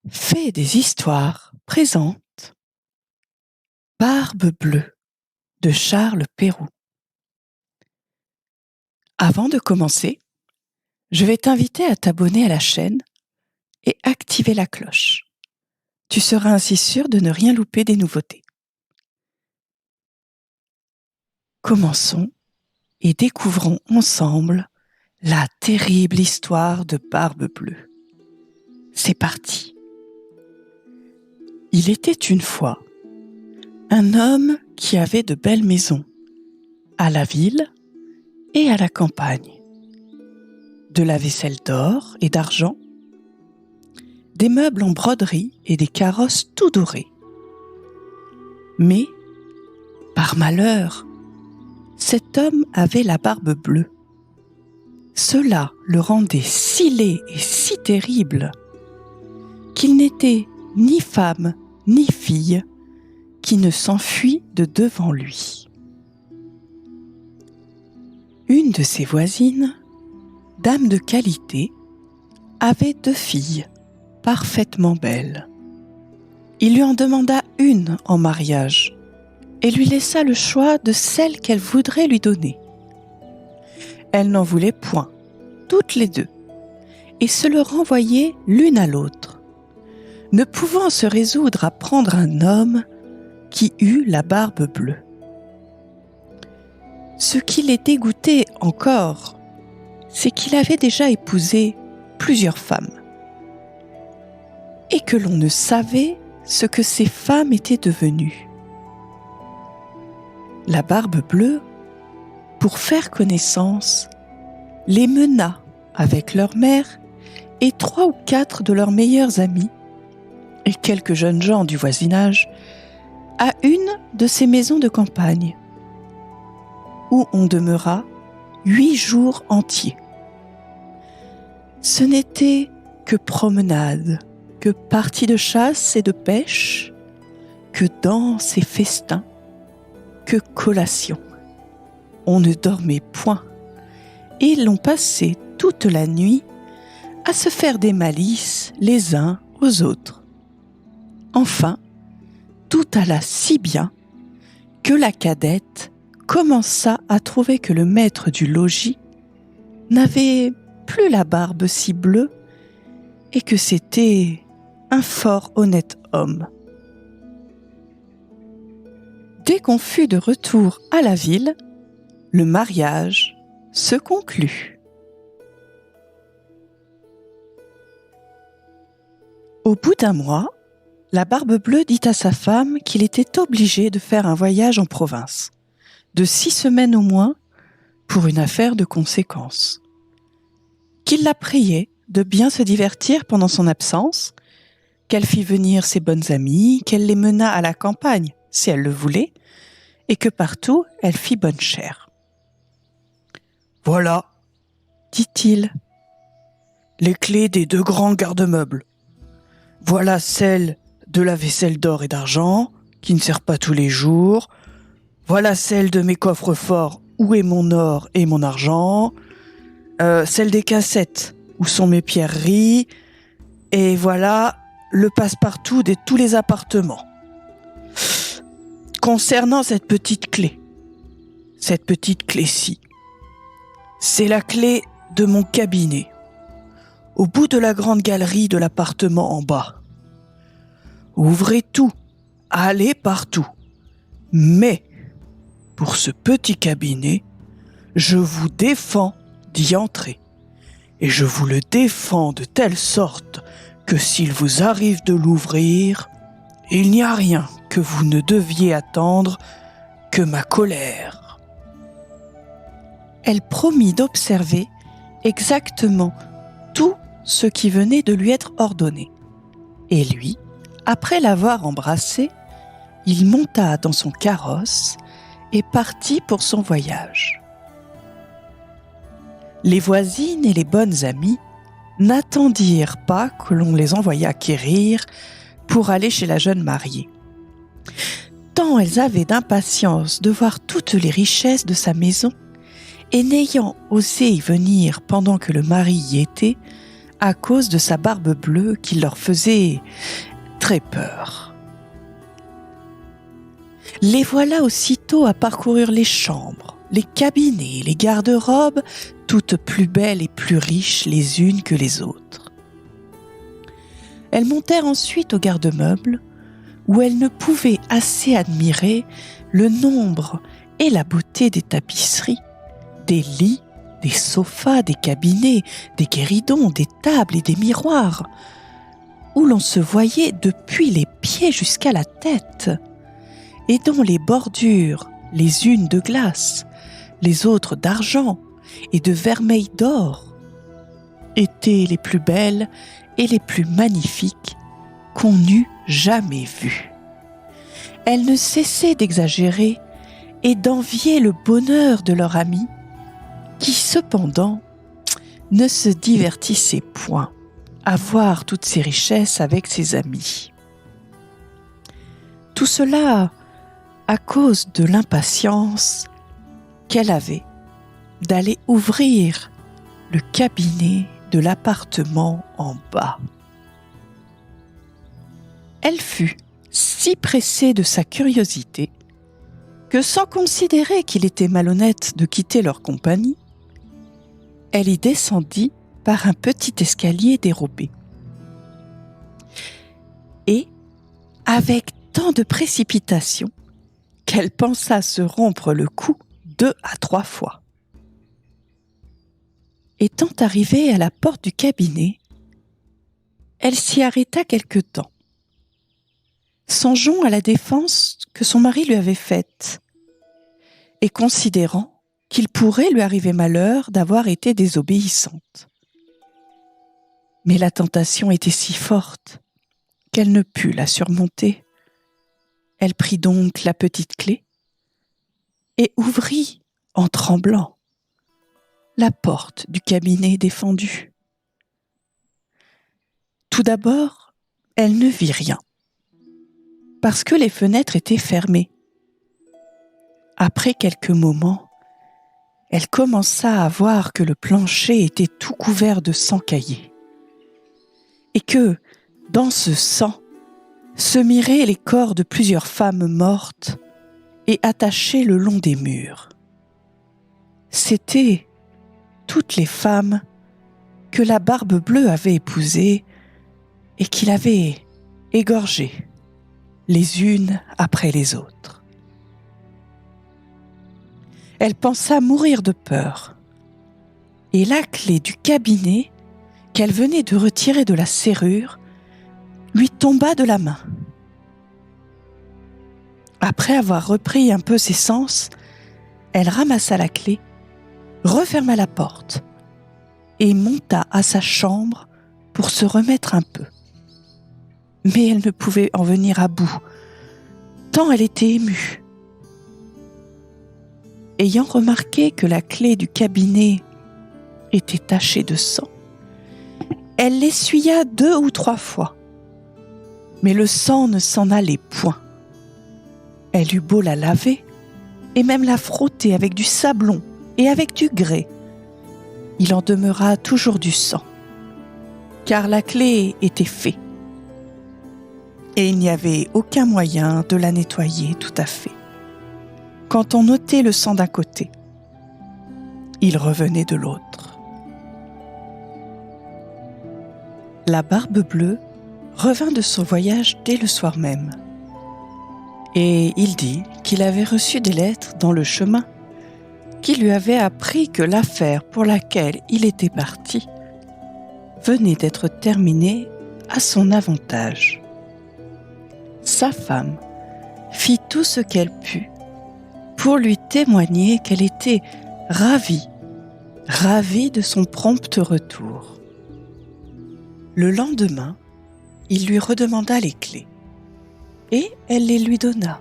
Fée des histoires présente Barbe bleue de Charles Perroux. Avant de commencer, je vais t'inviter à t'abonner à la chaîne et activer la cloche. Tu seras ainsi sûr de ne rien louper des nouveautés. Commençons et découvrons ensemble la terrible histoire de Barbe bleue. C'est parti. Il était une fois un homme qui avait de belles maisons à la ville et à la campagne, de la vaisselle d'or et d'argent, des meubles en broderie et des carrosses tout dorés. Mais, par malheur, cet homme avait la barbe bleue. Cela le rendait si laid et si terrible qu'il n'était ni femme ni fille qui ne s'enfuit de devant lui. Une de ses voisines, dame de qualité, avait 2 filles parfaitement belles. Il lui en demanda une en mariage et lui laissa le choix de celle qu'elle voudrait lui donner. Elle n'en voulait point, toutes les 2, et se le renvoyaient l'une à l'autre, ne pouvant se résoudre à prendre un homme qui eut la barbe bleue. Ce qui les dégoûtait encore, c'est qu'il avait déjà épousé plusieurs femmes, et que l'on ne savait ce que ces femmes étaient devenues. La barbe bleue, pour faire connaissance, les mena avec leur mère et 3 ou 4 de leurs meilleurs amis et quelques jeunes gens du voisinage à une de ces maisons de campagne, où on demeura 8 jours entiers. Ce n'était que promenades, que parties de chasse et de pêche, que danses et festins, que collations. On ne dormait point, et l'on passait toute la nuit à se faire des malices les uns aux autres. Enfin, tout alla si bien que la cadette commença à trouver que le maître du logis n'avait plus la barbe si bleue et que c'était un fort honnête homme. Dès qu'on fut de retour à la ville, le mariage se conclut. Au bout d'1 mois, la barbe bleue dit à sa femme qu'il était obligé de faire un voyage en province, de 6 semaines au moins, pour une affaire de conséquence. Qu'il la priait de bien se divertir pendant son absence, qu'elle fit venir ses bonnes amies, qu'elle les mena à la campagne, si elle le voulait, et que partout elle fit bonne chère. « Voilà, dit-il, les clés des 2 grands garde-meubles. Voilà celle de la vaisselle d'or et d'argent, qui ne sert pas tous les jours. Voilà celle de mes coffres forts, où est mon or et mon argent. Celle des cassettes, où sont mes pierreries. Et voilà le passe-partout de tous les appartements. Concernant cette petite clé-ci, c'est la clé de mon cabinet, au bout de la grande galerie de l'appartement en bas. Ouvrez tout, allez partout. Mais, pour ce petit cabinet, je vous défends d'y entrer. Et je vous le défends de telle sorte que s'il vous arrive de l'ouvrir, il n'y a rien que vous ne deviez attendre que ma colère. » Elle promit d'observer exactement tout ce qui venait de lui être ordonné. Et lui, après l'avoir embrassée, il monta dans son carrosse et partit pour son voyage. Les voisines et les bonnes amies n'attendirent pas que l'on les envoyât quérir pour aller chez la jeune mariée, tant elles avaient d'impatience de voir toutes les richesses de sa maison, et n'ayant osé y venir pendant que le mari y était, à cause de sa barbe bleue qui leur faisait très peur. Les voilà aussitôt à parcourir les chambres, les cabinets, les garde-robes, toutes plus belles et plus riches les unes que les autres. Elles montèrent ensuite au garde-meubles, où elles ne pouvaient assez admirer le nombre et la beauté des tapisseries, des lits, des sofas, des cabinets, des guéridons, des tables et des miroirs, où l'on se voyait depuis les pieds jusqu'à la tête, et dont les bordures, les unes de glace, les autres d'argent et de vermeil d'or, étaient les plus belles et les plus magnifiques qu'on eût jamais vues. Elles ne cessaient d'exagérer et d'envier le bonheur de leur ami, qui cependant ne se divertissait point à voir toutes ces richesses avec ses amis. Tout cela à cause de l'impatience qu'elle avait d'aller ouvrir le cabinet de l'appartement en bas. Elle fut si pressée de sa curiosité que, sans considérer qu'il était malhonnête de quitter leur compagnie, elle y descendit par un petit escalier dérobé. Et, avec tant de précipitation, qu'elle pensa se rompre le cou 2 à 3 fois. Étant arrivée à la porte du cabinet, elle s'y arrêta quelque temps, songeant à la défense que son mari lui avait faite, et considérant qu'il pourrait lui arriver malheur d'avoir été désobéissante. Mais la tentation était si forte qu'elle ne put la surmonter. Elle prit donc la petite clé et ouvrit, en tremblant, la porte du cabinet défendu. Tout d'abord, elle ne vit rien, parce que les fenêtres étaient fermées. Après quelques moments, elle commença à voir que le plancher était tout couvert de sang caillé, et que, dans ce sang, se miraient les corps de plusieurs femmes mortes et attachées le long des murs. C'étaient toutes les femmes que la barbe bleue avait épousées et qu'il avait égorgées, les unes après les autres. Elle pensa mourir de peur, et la clé du cabinet qu'elle venait de retirer de la serrure lui tomba de la main. Après avoir repris un peu ses sens, elle ramassa la clé, referma la porte et monta à sa chambre pour se remettre un peu. Mais elle ne pouvait en venir à bout, tant elle était émue. Ayant remarqué que la clé du cabinet était tachée de sang, elle l'essuya 2 ou 3 fois, mais le sang ne s'en allait point. Elle eut beau la laver, et même la frotter avec du sablon et avec du grès, il en demeura toujours du sang, car la clé était faite, et il n'y avait aucun moyen de la nettoyer tout à fait. Quand on ôtait le sang d'un côté, il revenait de l'autre. La barbe bleue revint de son voyage dès le soir même, et il dit qu'il avait reçu des lettres dans le chemin qui lui avaient appris que l'affaire pour laquelle il était parti venait d'être terminée à son avantage. Sa femme fit tout ce qu'elle put pour lui témoigner qu'elle était ravie de son prompt retour. Le lendemain, il lui redemanda les clés, et elle les lui donna,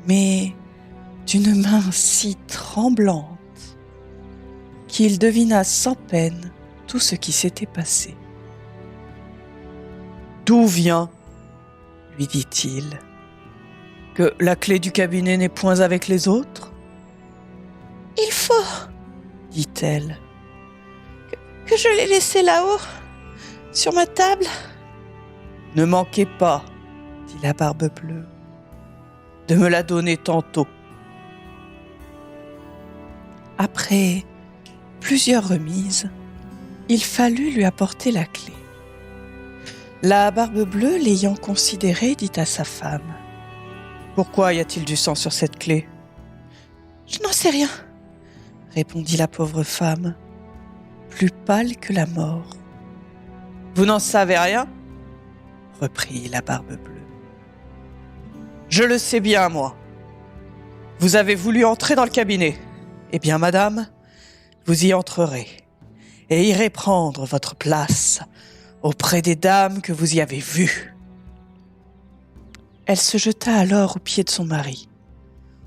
mais d'une main si tremblante qu'il devina sans peine tout ce qui s'était passé. « D'où vient, lui dit-il, que la clé du cabinet n'est point avec les autres ?»« Il faut, dit-elle, que je l'ai laissée là-haut, sur ma table. Ne manquez pas, dit la Barbe Bleue, de me la donner tantôt. Après plusieurs remises, il fallut lui apporter la clé. La Barbe Bleue, l'ayant considérée, dit à sa femme: « Pourquoi y a-t-il du sang sur cette clé ?»« Je n'en sais rien, » répondit la pauvre femme, plus pâle que la mort. « Vous n'en savez rien ?» reprit la Barbe Bleue. « Je le sais bien, moi. Vous avez voulu entrer dans le cabinet. Eh bien, madame, vous y entrerez et irez prendre votre place auprès des dames que vous y avez vues. » Elle se jeta alors aux pieds de son mari,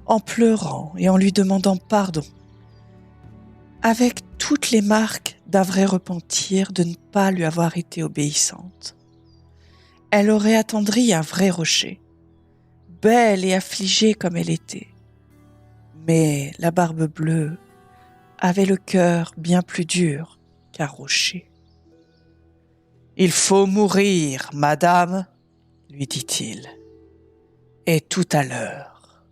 en pleurant et en lui demandant pardon, avec toutes les marques d'un vrai repentir de ne pas lui avoir été obéissante. Elle aurait attendri un vrai rocher, belle et affligée comme elle était. Mais la Barbe Bleue avait le cœur bien plus dur qu'un rocher. « Il faut mourir, madame, lui dit-il, et tout à l'heure. »«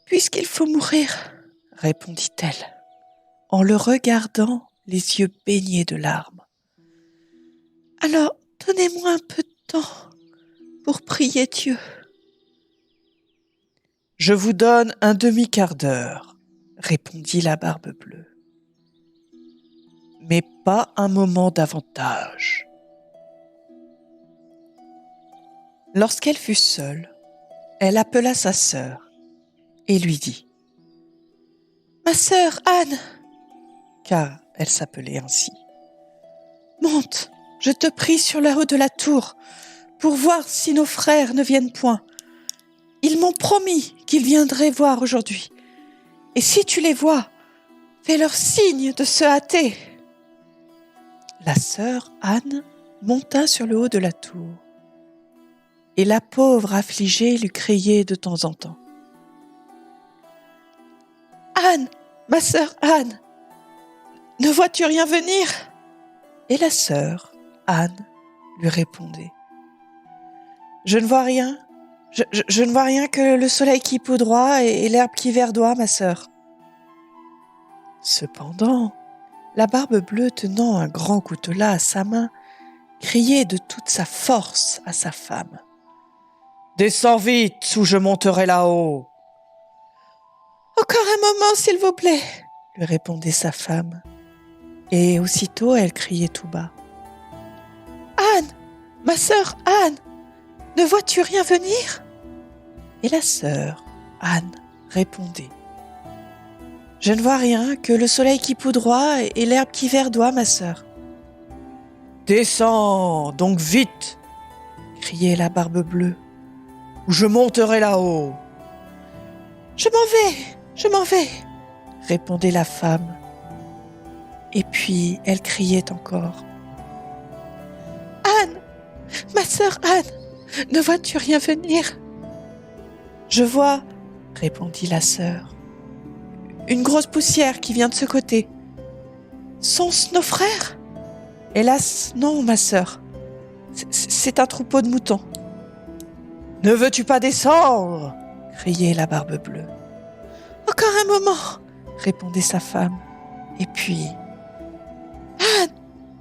Puisqu'il faut mourir, répondit-elle, en le regardant les yeux baignés de larmes. Alors, donnez-moi un peu de temps pour prier Dieu. »« Je vous donne un demi-quart d'heure, répondit la Barbe Bleue, mais pas un moment davantage. » Lorsqu'elle fut seule, elle appela sa sœur et lui dit: « Ma sœur Anne, car elle s'appelait ainsi, monte, je te prie, sur le haut de la tour, pour voir si nos frères ne viennent point. Ils m'ont promis qu'ils viendraient voir aujourd'hui. Et si tu les vois, fais-leur signe de se hâter. » La sœur Anne monta sur le haut de la tour, et la pauvre affligée lui criait de temps en temps: « Anne, ma sœur Anne, ne vois-tu rien venir ?» Et la sœur Anne lui répondait: « Je ne vois rien, je ne vois rien que le soleil qui poudroie et l'herbe qui verdoie, ma sœur. » Cependant, la Barbe Bleue, tenant un grand coutelas à sa main, criait de toute sa force à sa femme: « Descends vite, ou je monterai là-haut. »« Encore un moment, s'il vous plaît, » lui répondait sa femme. Et aussitôt elle criait tout bas: « Anne, ma sœur Anne, ne vois-tu rien venir ?» Et la sœur Anne répondait: « Je ne vois rien que le soleil qui poudroie et l'herbe qui verdoie, ma sœur. »« Descends donc vite, » criait la Barbe Bleue, « ou je monterai là-haut. »« Je m'en vais, » répondait la femme. Et puis elle criait encore: « Anne, ma sœur Anne, ne vois-tu rien venir ?»« Je vois, » répondit la sœur, « une grosse poussière qui vient de ce côté. Sont-ce nos frères ? Hélas, non, ma sœur. C'est un troupeau de moutons. »« Ne veux-tu pas descendre ?» criait la Barbe Bleue. « Encore un moment, » répondait sa femme. Et puis: « Anne,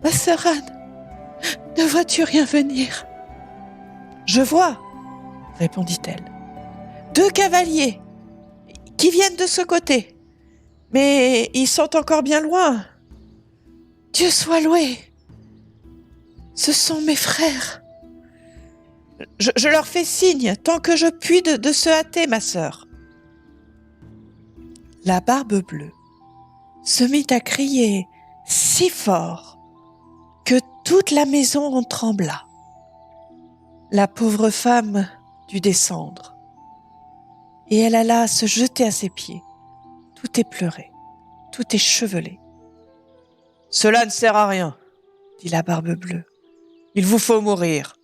ma sœur Anne, ne vois-tu rien venir ?»« Je vois, » répondit-elle, « 2 cavaliers qui viennent de ce côté, mais ils sont encore bien loin. Dieu soit loué, ce sont mes frères. Je leur fais signe tant que je puis de se hâter, ma sœur. » La Barbe Bleue se mit à crier si fort que toute la maison en trembla. La pauvre femme dut descendre, et elle alla se jeter à ses pieds, tout éplorée, tout échevelée. « Cela ne sert à rien, » dit la Barbe Bleue. « Il vous faut mourir. »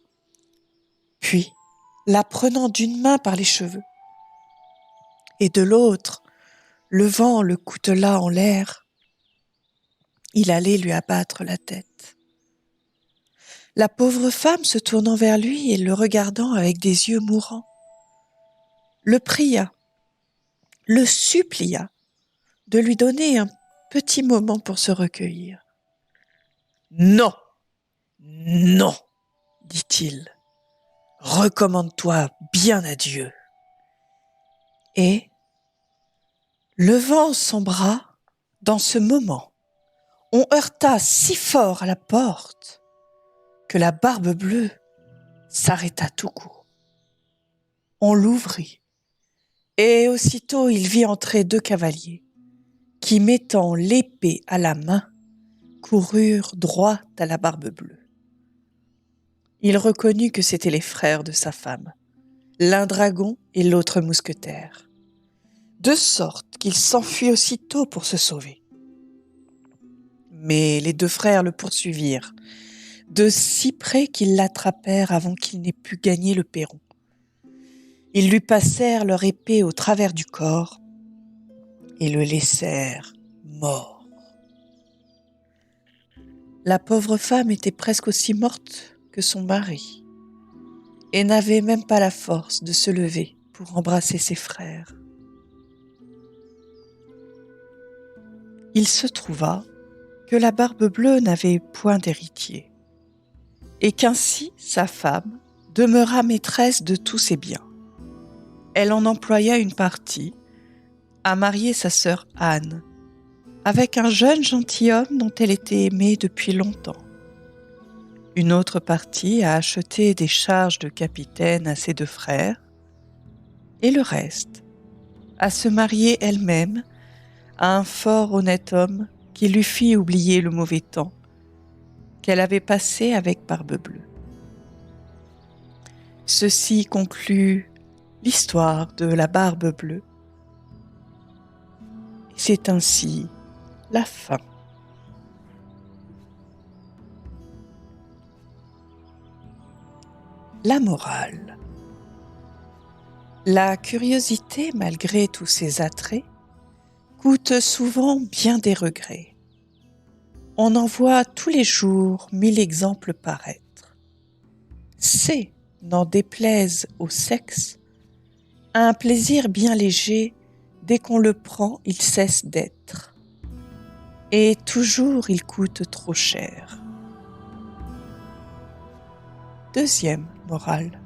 Puis, la prenant d'une main par les cheveux, et de l'autre, levant le coutelas en l'air, Il allait lui abattre la tête. La pauvre femme, se tournant vers lui et le regardant avec des yeux mourants, le pria, le supplia de lui donner un petit moment pour se recueillir. « Non, non, dit-il, recommande-toi bien à Dieu. » Et, levant son bras, dans ce moment, on heurta si fort à la porte que la Barbe Bleue s'arrêta tout court. On l'ouvrit, et aussitôt il vit entrer 2 cavaliers qui, mettant l'épée à la main, coururent droit à la Barbe Bleue. Il reconnut que c'étaient les frères de sa femme, l'un dragon et l'autre mousquetaire, de sorte qu'il s'enfuit aussitôt pour se sauver. Mais les 2 frères le poursuivirent, de si près qu'ils l'attrapèrent avant qu'il n'ait pu gagner le perron. Ils lui passèrent leur épée au travers du corps et le laissèrent mort. La pauvre femme était presque aussi morte que son mari et n'avait même pas la force de se lever pour embrasser ses frères. Il se trouva que la Barbe Bleue n'avait point d'héritier et qu'ainsi sa femme demeura maîtresse de tous ses biens. Elle en employa une partie à marier sa sœur Anne avec un jeune gentilhomme dont elle était aimée depuis longtemps. Une autre partie à acheter des charges de capitaine à ses 2 frères, et le reste à se marier elle-même à un fort honnête homme qui lui fit oublier le mauvais temps qu'elle avait passé avec Barbe Bleue. Ceci conclut l'histoire de la Barbe Bleue. C'est ainsi la fin. La morale. La curiosité, malgré tous ses attraits, coûte souvent bien des regrets. On en voit tous les jours 1000 exemples paraître. C'est, n'en déplaise au sexe, un plaisir bien léger, dès qu'on le prend, il cesse d'être. Et toujours il coûte trop cher. Deuxième morale.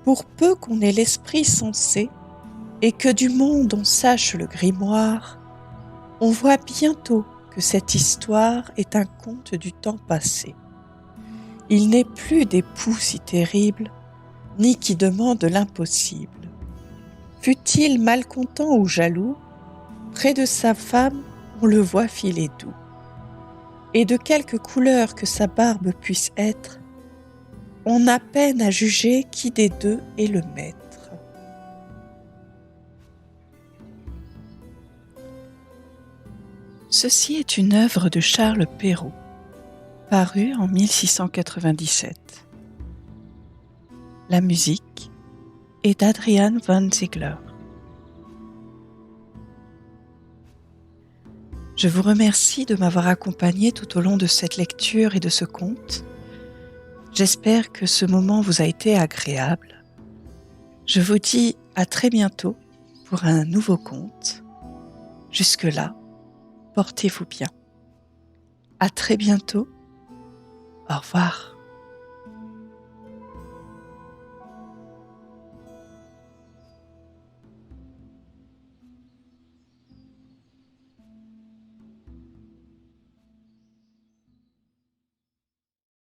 Pour peu qu'on ait l'esprit sensé et que du monde on sache le grimoire, on voit bientôt que cette histoire est un conte du temps passé. Il n'est plus d'époux si terrible, ni qui demande l'impossible. Fût-il malcontent ou jaloux, près de sa femme on le voit filer doux. Et de quelque couleur que sa barbe puisse être, on a peine à juger qui des 2 est le maître. Ceci est une œuvre de Charles Perrault, parue en 1697. La musique est d'Adrian van Ziegler. Je vous remercie de m'avoir accompagné tout au long de cette lecture et de ce conte. J'espère que ce moment vous a été agréable. Je vous dis à très bientôt pour un nouveau conte. Jusque-là, portez-vous bien. À très bientôt. Au revoir.